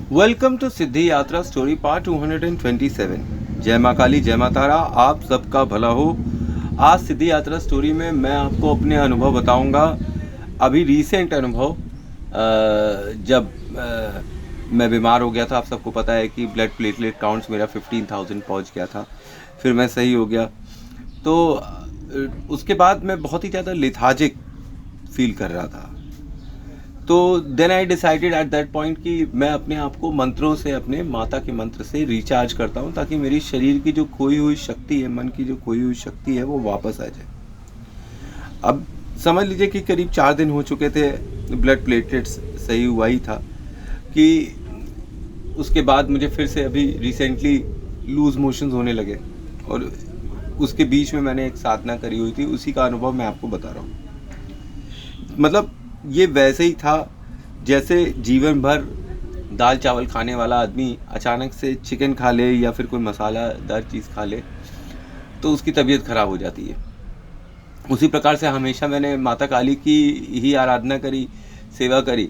Welcome to सिद्धि यात्रा story part 227। जय माँ काली, जय माँ तारा, आप सबका भला हो। आज सिद्धि यात्रा स्टोरी में मैं आपको अपने अनुभव बताऊंगा। अभी रीसेंट अनुभव, जब मैं बीमार हो गया था। आप सबको पता है कि ब्लड प्लेटलेट काउंट्स मेरा 15,000 पहुंच गया था। फिर मैं सही हो गया, तो उसके बाद मैं बहुत ही ज़्यादा लेथार्जिक फील कर रहा था। तो then I decided at that point कि मैं अपने आप को मंत्रों से, अपने माता के मंत्र से रिचार्ज करता हूँ, ताकि मेरी शरीर की जो खोई हुई शक्ति है, मन की जो खोई हुई शक्ति है, वो वापस आ जाए। अब समझ लीजिए कि करीब 4 दिन हो चुके थे, ब्लड प्लेटलेट्स सही हुआ ही था कि उसके बाद मुझे फिर से अभी रिसेंटली लूज मोशंस होने लगे, और उसके बीच में मैंने एक साधना करी हुई थी, उसी का अनुभव मैं आपको बता रहा हूँ। मतलब ये वैसे ही था जैसे जीवन भर दाल चावल खाने वाला आदमी अचानक से चिकन खा ले या फिर कोई मसालादार चीज़ खा ले तो उसकी तबीयत खराब हो जाती है। उसी प्रकार से हमेशा मैंने माता काली की ही आराधना करी, सेवा करी,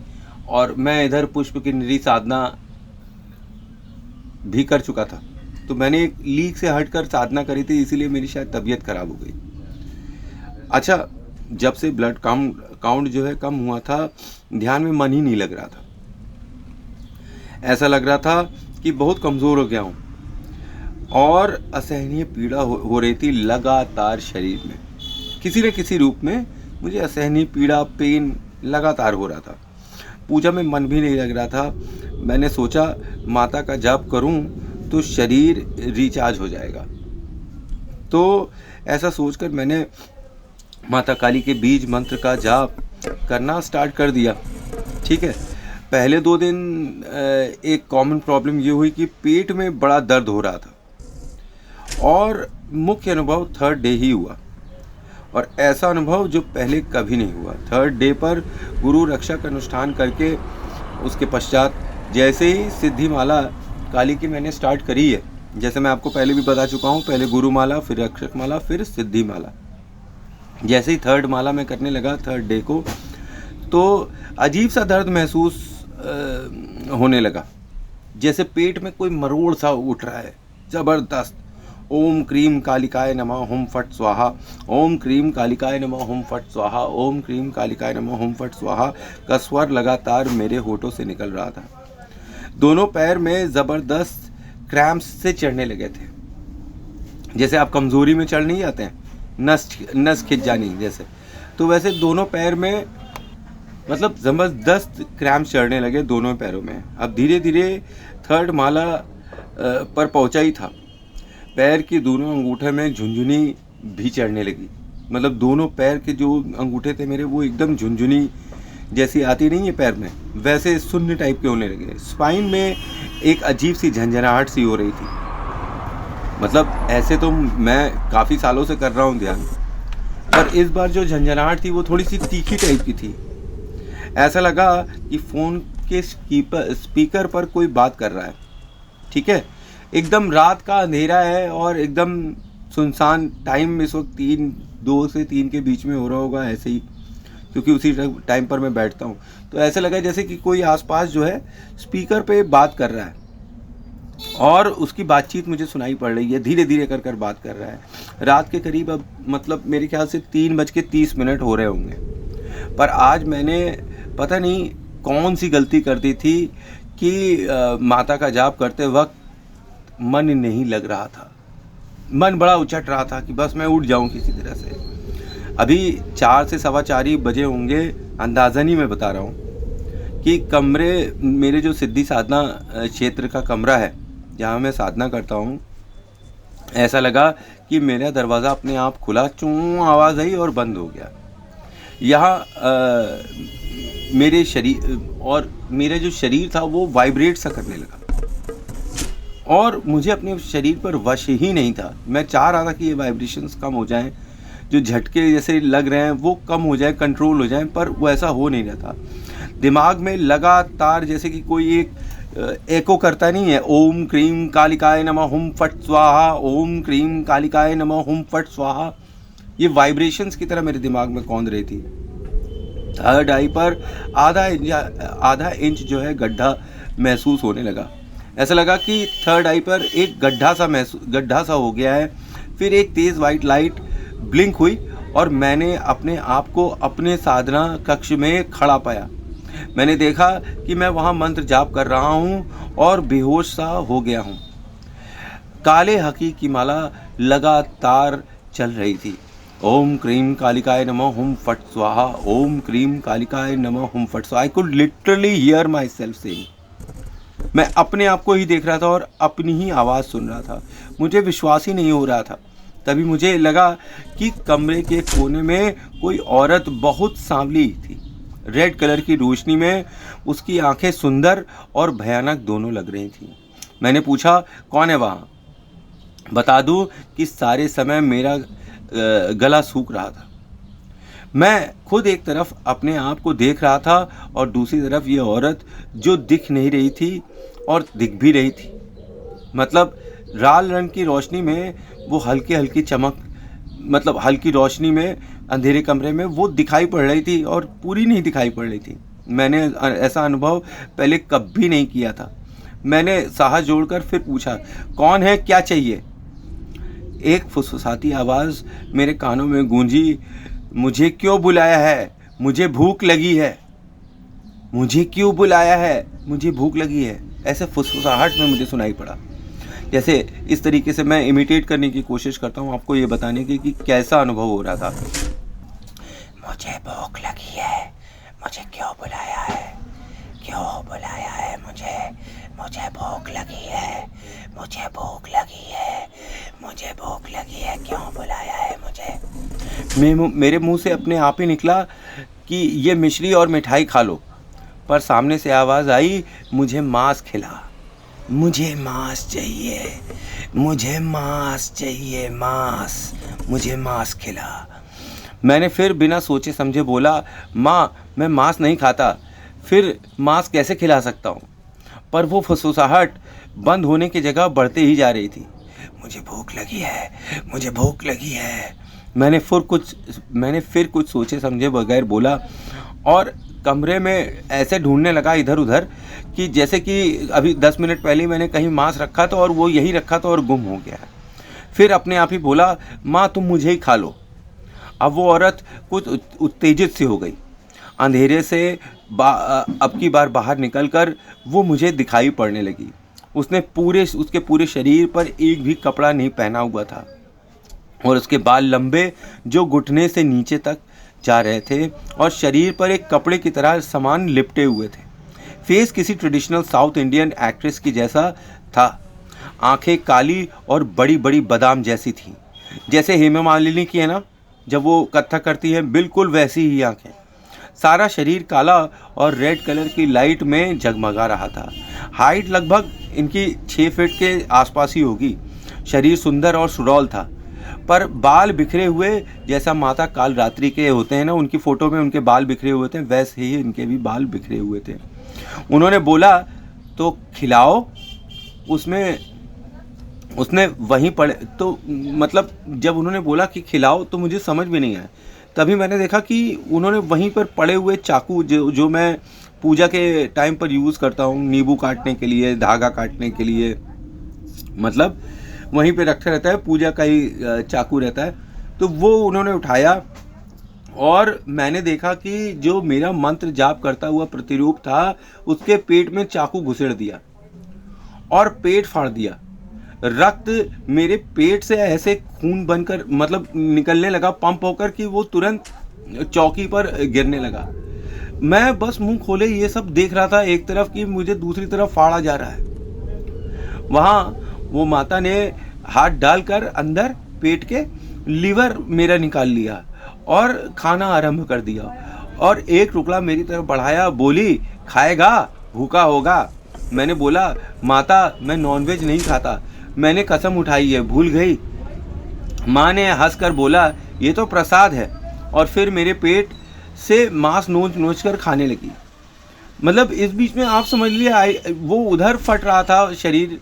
और मैं इधर पुष्प किन्नरी साधना भी कर चुका था। तो मैंने एक लीक से हटकर साधना करी थी, इसीलिए मेरी शायद तबीयत खराब हो गई। अच्छा, जब से ब्लड काउंट जो है कम हुआ था, ध्यान में मन ही नहीं लग रहा था। ऐसा लग रहा था कि बहुत कमज़ोर हो गया हूँ, और असहनीय पीड़ा हो रही थी लगातार शरीर में। किसी न किसी रूप में मुझे असहनीय पीड़ा, पेन लगातार हो रहा था। पूजा में मन भी नहीं लग रहा था। मैंने सोचा माता का जाप करूं तो शरीर रिचार्ज हो जाएगा। तो ऐसा सोचकर मैंने माता काली के बीज मंत्र का जाप करना स्टार्ट कर दिया। ठीक है, पहले 2 दिन एक कॉमन प्रॉब्लम ये हुई कि पेट में बड़ा दर्द हो रहा था, और मुख्य अनुभव 3rd डे ही हुआ, और ऐसा अनुभव जो पहले कभी नहीं हुआ। 3rd डे पर गुरु रक्षा का अनुष्ठान करके उसके पश्चात जैसे ही सिद्धि माला काली की मैंने स्टार्ट करी है, जैसे मैं आपको पहले भी बता चुका हूँ, पहले गुरु माला, फिर रक्षक माला, फिर सिद्धि माला। जैसे ही 3rd माला में करने लगा 3rd डे को, तो अजीब सा दर्द महसूस होने लगा, जैसे पेट में कोई मरोड़ सा उठ रहा है, ज़बरदस्त। ओम क्रीम कालिकाय नमः हुम फट स्वाहा, ओम क्रीम कालिकाय नमः हुम फट स्वाहा, ओम क्रीम कालिकाय नमः हुम फट स्वाहा का स्वर लगातार मेरे होठों से निकल रहा था। दोनों पैर में ज़बरदस्त क्रैम्प्स से चढ़ने लगे थे, जैसे आप कमज़ोरी में चढ़ नहीं जाते हैं, नस खिंच जानी जैसे, तो वैसे दोनों पैर में मतलब ज़बरदस्त क्रैम्प्स चढ़ने लगे दोनों पैरों में। अब धीरे धीरे 3rd माला पर पहुंचा ही था, पैर की दोनों अंगूठे में झुंझुनी भी चढ़ने लगी। मतलब दोनों पैर के जो अंगूठे थे मेरे, वो एकदम झुंझुनी जैसी आती नहीं है पैर में, वैसे शून्य टाइप के होने लगे। स्पाइन में एक अजीब सी झंझनाहट सी हो रही थी। मतलब ऐसे तो मैं काफ़ी सालों से कर रहा हूँ ध्यान, पर इस बार जो झंझनाहट थी वो थोड़ी सी तीखी टाइप की थी। ऐसा लगा कि फ़ोन के स्पीकर पर कोई बात कर रहा है। ठीक है, एकदम रात का अंधेरा है और एकदम सुनसान टाइम, इस वक्त 2 से 3 के बीच में हो रहा होगा ऐसे ही, क्योंकि उसी टाइम पर मैं बैठता हूँ। तो ऐसा लगा जैसे कि कोई आसपास जो है स्पीकर पे बात कर रहा है, और उसकी बातचीत मुझे सुनाई पड़ रही है, धीरे धीरे कर बात कर रहा है। रात के करीब, अब मतलब मेरे ख्याल से 3:30 हो रहे होंगे। पर आज मैंने पता नहीं कौन सी गलती कर दी थी कि माता का जाप करते वक्त मन नहीं लग रहा था। मन बड़ा उचट रहा था कि बस मैं उठ जाऊं किसी तरह से। अभी 4 से 4:15 ही बजे होंगे, अंदाज़ा नहीं मैं बता रहा हूँ, कि कमरे, मेरे जो सिद्धि साधना क्षेत्र का कमरा है जहाँ मैं साधना करता हूँ, ऐसा लगा कि मेरा दरवाज़ा अपने आप खुला, चूं आवाज़ आई और बंद हो गया। यहाँ मेरे शरीर, और मेरा जो शरीर था वो वाइब्रेट सा करने लगा, और मुझे अपने शरीर पर वश ही नहीं था। मैं चाह रहा था कि ये वाइब्रेशंस कम हो जाएं, जो झटके जैसे लग रहे हैं वो कम हो जाए, कंट्रोल हो जाए, पर वो ऐसा हो नहीं रहा था। दिमाग में लगातार जैसे कि कोई एक एको करता नहीं है, ओम क्रीम कालिकाय नमः हुम फट स्वाहा, ओम क्रीम कालिकाय नमः हुम फट स्वाहा, ये वाइब्रेशंस की तरह मेरे दिमाग में कौंध रही थी। थर्ड आई पर आधा इंच जो है गड्ढा महसूस होने लगा। ऐसा लगा कि थर्ड आई पर एक गड्ढा सा हो गया है। फिर एक तेज़ वाइट लाइट ब्लिंक हुई और मैंने अपने आप को अपने साधना कक्ष में खड़ा पाया। मैंने देखा कि मैं वहाँ मंत्र जाप कर रहा हूँ और बेहोश सा हो गया हूँ। काले हकी की माला लगातार चल रही थी। ओम क्रीम कालिकाय नमः हुम फट स्वाहा, ओम क्रीम कालिकाय नमः हुम फट स्वाहा। I could literally here my self saying. मैं अपने आप को ही देख रहा था और अपनी ही आवाज़ सुन रहा था। मुझे विश्वास ही नहीं हो रहा था। तभी मुझे लगा कि कमरे के कोने में कोई औरत बहुत सांवली थी। रेड कलर की रोशनी में उसकी आंखें सुंदर और भयानक दोनों लग रही थीं। मैंने पूछा, कौन है वहाँ? बता दूं कि सारे समय मेरा गला सूख रहा था। मैं खुद एक तरफ अपने आप को देख रहा था और दूसरी तरफ ये औरत जो दिख नहीं रही थी और दिख भी रही थी। मतलब लाल रंग की रोशनी में वो हल्की चमक, मतलब हल्की रोशनी में अंधेरे कमरे में वो दिखाई पड़ रही थी और पूरी नहीं दिखाई पड़ रही थी। मैंने ऐसा अनुभव पहले कभी नहीं किया था। मैंने साहस जोड़कर फिर पूछा, कौन है, क्या चाहिए? एक फुसफुसाती आवाज़ मेरे कानों में गूंजी, मुझे क्यों बुलाया है? मुझे भूख लगी है। मुझे क्यों बुलाया है? मुझे भूख लगी है। ऐसे फुसफुसाहट में मुझे सुनाई पड़ा। जैसे इस तरीके से मैं इमिटेट करने की कोशिश करता हूँ आपको ये बताने की कि कैसा अनुभव हो रहा था। मुझे भूख लगी है। मुझे क्यों बुलाया है? क्यों बुलाया है मुझे? मुझे भूख लगी है। मुझे भूख लगी है। मुझे भूख लगी है। क्यों बुलाया है मुझे? मेरे मुंह से अपने आप ही निकला कि ये मिश्री और मिठाई खा लो, पर सामने से आवाज़ आई, मुझे मांस खिला। मुझे मांस चाहिए। मुझे मांस चाहिए। मांस। मुझे मांस खिला। मैंने फिर बिना सोचे समझे बोला, माँ मैं मांस नहीं खाता। फिर मांस कैसे खिला सकता हूँ? पर वो फुसफुसाहट बंद होने की जगह बढ़ते ही जा रही थी। मुझे भूख लगी है। मुझे भूख लगी है। मैंने फिर कुछ सोचे समझे बगैर बोला और कमरे में ऐसे ढूंढने लगा इधर उधर कि जैसे कि अभी 10 मिनट पहले मैंने कहीं मांस रखा था और वो यही रखा था और गुम हो गया। फिर अपने आप ही बोला, माँ तुम मुझे ही खा लो। अब वो औरत कुछ उत्तेजित सी हो गई। अंधेरे से अब की बार बाहर निकलकर वो मुझे दिखाई पड़ने लगी। उसके पूरे शरीर पर एक भी कपड़ा नहीं पहना हुआ था और उसके बाल लंबे जो घुटने से नीचे तक जा रहे थे और शरीर पर एक कपड़े की तरह सामान लिपटे हुए थे। फेस किसी ट्रेडिशनल साउथ इंडियन एक्ट्रेस की जैसा था। आंखें काली और बड़ी बड़ी बादाम जैसी थीं, जैसे हेमा मालिनी की है ना जब वो कथक करती है, बिल्कुल वैसी ही आंखें। सारा शरीर काला और रेड कलर की लाइट में जगमगा रहा था। हाइट लगभग इनकी 6 फीट के आसपास ही होगी। शरीर सुंदर और सुडौल था, पर बाल बिखरे हुए, जैसा माता कालरात्रि के होते हैं ना, उनकी फ़ोटो में उनके बाल बिखरे हुए थे, वैसे ही इनके भी बाल बिखरे हुए थे। उन्होंने बोला, तो खिलाओ। उसने वहीं पड़े तो मतलब जब उन्होंने बोला कि खिलाओ तो मुझे समझ में नहीं आया। तभी मैंने देखा कि उन्होंने वहीं पर पड़े हुए चाकू जो मैं पूजा के टाइम पर यूज़ करता हूँ, नींबू काटने के लिए, धागा काटने के लिए, मतलब वहीं पे रखा रहता है, पूजा का ही चाकू रहता है, तो वो उन्होंने उठाया और मैंने देखा कि जो मेरा मंत्र जाप करता हुआ प्रतिरूप था उसके पेट में चाकू घुसेड़ दिया और पेट फाड़ दिया। रक्त मेरे पेट से ऐसे खून बनकर मतलब निकलने लगा, पंप होकर कि वो तुरंत चौकी पर गिरने लगा। मैं बस मुंह खोले ये सब देख रहा था, एक तरफ कि मुझे दूसरी तरफ फाड़ा जा रहा है। वहाँ वो माता ने हाथ डालकर अंदर पेट के लीवर मेरा निकाल लिया और खाना आरंभ कर दिया और एक टुकड़ा मेरी तरफ बढ़ाया, बोली, खाएगा? भूखा होगा। मैंने बोला, माता मैं नॉनवेज नहीं खाता। मैंने कसम उठाई है, भूल गई। माँ ने हंसकर बोला, ये तो प्रसाद है, और फिर मेरे पेट से मांस नोच कर खाने लगी। मतलब इस बीच में आप समझ लिए वो उधर फट रहा था शरीर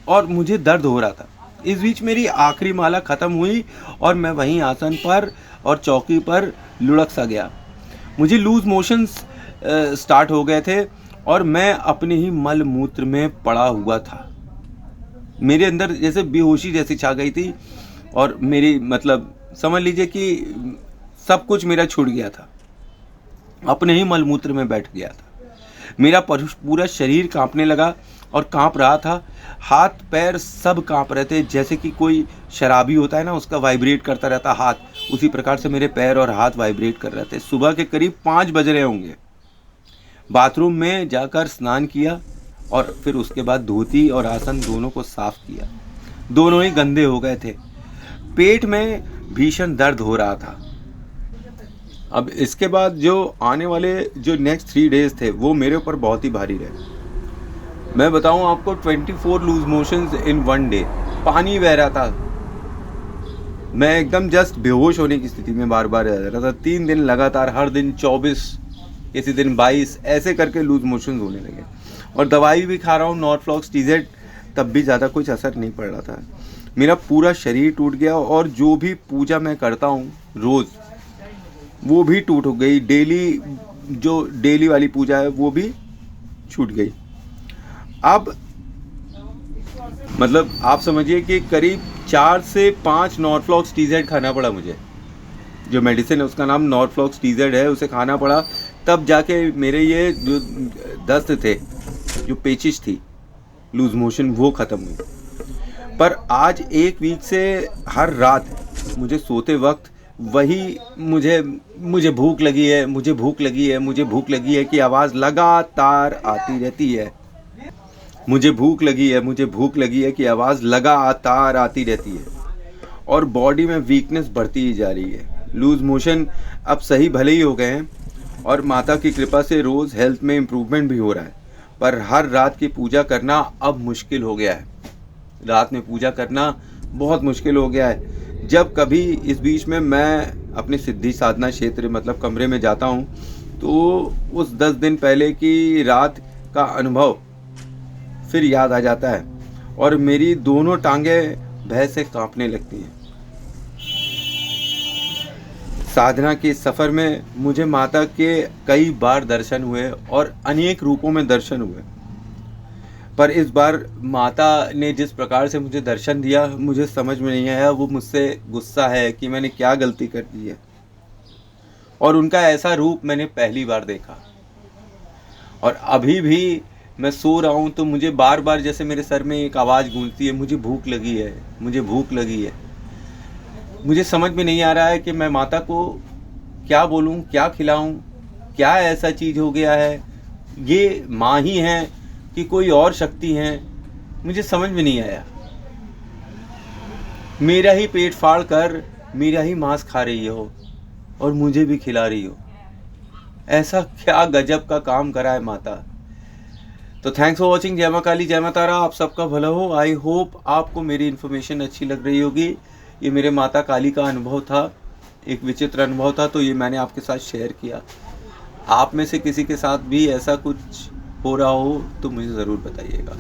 और मुझे दर्द हो रहा था। इस बीच मेरी आखिरी माला ख़त्म हुई और मैं वहीं आसन पर और चौकी पर लुढ़क सा गया। मुझे लूज मोशंस स्टार्ट हो गए थे और मैं अपने ही मल मूत्र में पड़ा हुआ था। मेरे अंदर जैसे बेहोशी जैसी छा गई थी और मेरी मतलब समझ लीजिए कि सब कुछ मेरा छूट गया था, अपने ही मल मूत्र में बैठ गया था। मेरा पूरा शरीर कांपने लगा और कांप रहा था, हाथ पैर सब कांप रहे थे, जैसे कि कोई शराबी होता है ना, उसका वाइब्रेट करता रहता हाथ, उसी प्रकार से मेरे पैर और हाथ वाइब्रेट कर रहे थे। सुबह के करीब 5 बज रहे होंगे। बाथरूम में जाकर स्नान किया और फिर उसके बाद धोती और आसन दोनों को साफ किया। दोनों ही गंदे हो गए थे। पेट में भीषण दर्द हो रहा था। अब इसके बाद जो आने वाले जो नेक्स्ट 3 डेज थे वो मेरे ऊपर बहुत ही भारी रहे। मैं बताऊं आपको, 24 लूज मोशंस इन 1 डे। पानी बह रहा था, मैं एकदम जस्ट बेहोश होने की स्थिति में बार बार रह रहा था। 3 दिन लगातार, हर दिन 24, किसी दिन 22, ऐसे करके लूज मोशंस होने लगे। और दवाई भी खा रहा हूँ, नॉर्फ्लॉक्स TZ, तब भी ज़्यादा कुछ असर नहीं पड़ रहा था। मेरा पूरा शरीर टूट गया और जो भी पूजा मैं करता हूँ रोज़, वो भी टूट गई। डेली वाली पूजा है वो भी छूट गई। अब मतलब आप समझिए कि करीब 4 से 5 नॉर्फ्लॉक्स TZ खाना पड़ा मुझे। जो मेडिसिन है उसका नाम नॉर्फ्लॉक्स TZ है, उसे खाना पड़ा, तब जाके मेरे ये जो दस्त थे, जो पेचिश थी, लूज मोशन, वो ख़त्म हुई। पर आज 1 वीक से हर रात मुझे सोते वक्त वही मुझे भूख लगी है, मुझे भूख लगी है, मुझे भूख लगी है कि आवाज़ लगातार आती रहती है। मुझे भूख लगी है, मुझे भूख लगी है कि आवाज़ लगातार आती रहती है और बॉडी में वीकनेस बढ़ती ही जा रही है। लूज मोशन अब सही भले ही हो गए हैं और माता की कृपा से रोज़ हेल्थ में इम्प्रूवमेंट भी हो रहा है, पर हर रात की पूजा करना अब मुश्किल हो गया है। रात में पूजा करना बहुत मुश्किल हो गया है। जब कभी इस बीच में मैं अपने सिद्धि साधना क्षेत्र मतलब कमरे में जाता हूँ, तो उस 10 दिन पहले की रात का अनुभव फिर याद आ जाता है और मेरी दोनों टांगें भय से कांपने लगती हैं। साधना के सफ़र में मुझे माता के कई बार दर्शन हुए और अनेक रूपों में दर्शन हुए, पर इस बार माता ने जिस प्रकार से मुझे दर्शन दिया, मुझे समझ में नहीं आया वो मुझसे गुस्सा है कि मैंने क्या गलती कर दी है। और उनका ऐसा रूप मैंने पहली बार देखा। और अभी भी मैं सो रहा हूँ तो मुझे बार बार जैसे मेरे सर में एक आवाज़ गूंजती है, मुझे भूख लगी है, मुझे भूख लगी है। मुझे समझ में नहीं आ रहा है कि मैं माता को क्या बोलूँ, क्या खिलाऊँ, क्या ऐसा चीज़ हो गया है, ये माँ ही हैं कि कोई और शक्ति है, मुझे समझ में नहीं आया। मेरा ही पेट फाड़ कर मेरा ही मांस खा रही हो और मुझे भी खिला रही हो। ऐसा क्या गजब का काम करा है माता। तो थैंक्स फॉर वॉचिंग। जय मां काली, जय मां तारा। आप सबका भला हो। आई होप आपको मेरी इन्फॉर्मेशन अच्छी लग रही होगी। ये मेरे माता काली का अनुभव था, एक विचित्र अनुभव था, तो ये मैंने आपके साथ शेयर किया। आप में से किसी के साथ भी ऐसा कुछ हो रहा हो तो मुझे ज़रूर बताइएगा।